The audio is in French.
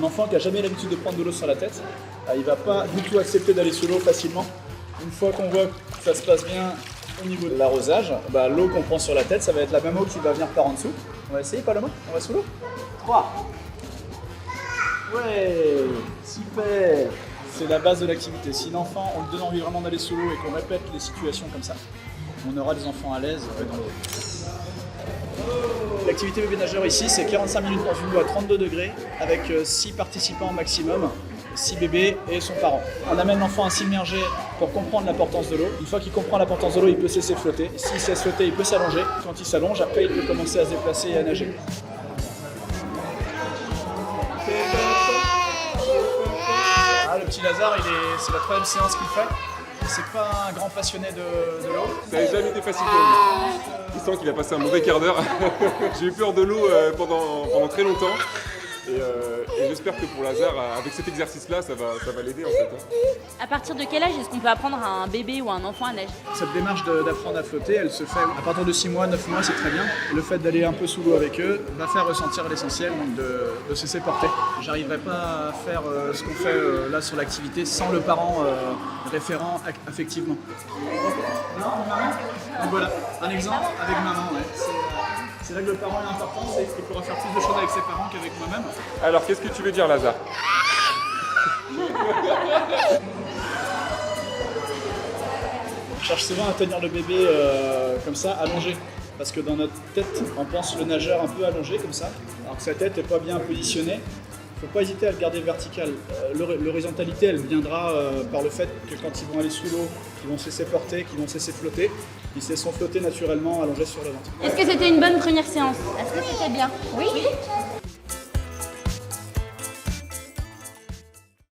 Un enfant qui n'a jamais l'habitude de prendre de l'eau sur la tête, il ne va pas du tout accepter d'aller sous l'eau facilement. Une fois qu'on voit que ça se passe bien au niveau de l'arrosage, l'eau qu'on prend sur la tête, ça va être la même eau qui va venir par en dessous. On va essayer, Paloma? On va sous l'eau? 3. Ouais, super. C'est la base de l'activité. Si l'enfant, on lui donne envie vraiment d'aller sous l'eau et qu'on répète les situations comme ça, on aura des enfants à l'aise dans l'eau. L'activité bébé nageur ici, c'est 45 minutes dans une eau à 32 degrés avec 6 participants maximum, 6 bébés et son parent. On amène l'enfant à s'immerger pour comprendre l'importance de l'eau. Une fois qu'il comprend l'importance de l'eau, il peut cesser de flotter. S'il cesse de flotter, il peut s'allonger. Quand il s'allonge, après, il peut commencer à se déplacer et à nager. Le petit Lazare, c'est la 3e séance qu'il fait. C'est pas un grand passionné de l'eau. Ça n'a jamais été facile pour lui. Il sent qu'il a passé un mauvais quart d'heure. J'ai eu peur de l'eau pendant très longtemps. Et j'espère que pour Lazare, avec cet exercice-là, ça va l'aider en fait. À partir de quel âge est-ce qu'on peut apprendre à un bébé ou à un enfant à nager? Cette démarche d'apprendre à flotter, elle se fait à partir de 6 mois, 9 mois, c'est très bien. Le fait d'aller un peu sous l'eau avec eux va faire ressentir l'essentiel, donc de se laisser porter. J'arriverai pas à faire ce qu'on fait là sur l'activité sans le parent référent affectivement. Non, maman. Donc voilà, un exemple avec maman, ouais. C'est là que le parent est important, c'est qu'il pourra faire plus de choses avec ses parents qu'avec moi-même. Alors, qu'est-ce que tu veux dire, Lazare? On cherche souvent à tenir le bébé comme ça, allongé. Parce que dans notre tête, on pense le nageur un peu allongé comme ça, alors que sa tête n'est pas bien positionnée. Il ne faut pas hésiter à le garder vertical. L'horizontalité, elle viendra par le fait que quand ils vont aller sous l'eau, qu'ils vont se laisser porter, qu'ils vont se laisser flotter, ils se laisseront flotter naturellement allongés sur le ventre. Est-ce que c'était une bonne première séance? Est-ce que c'était bien? Oui.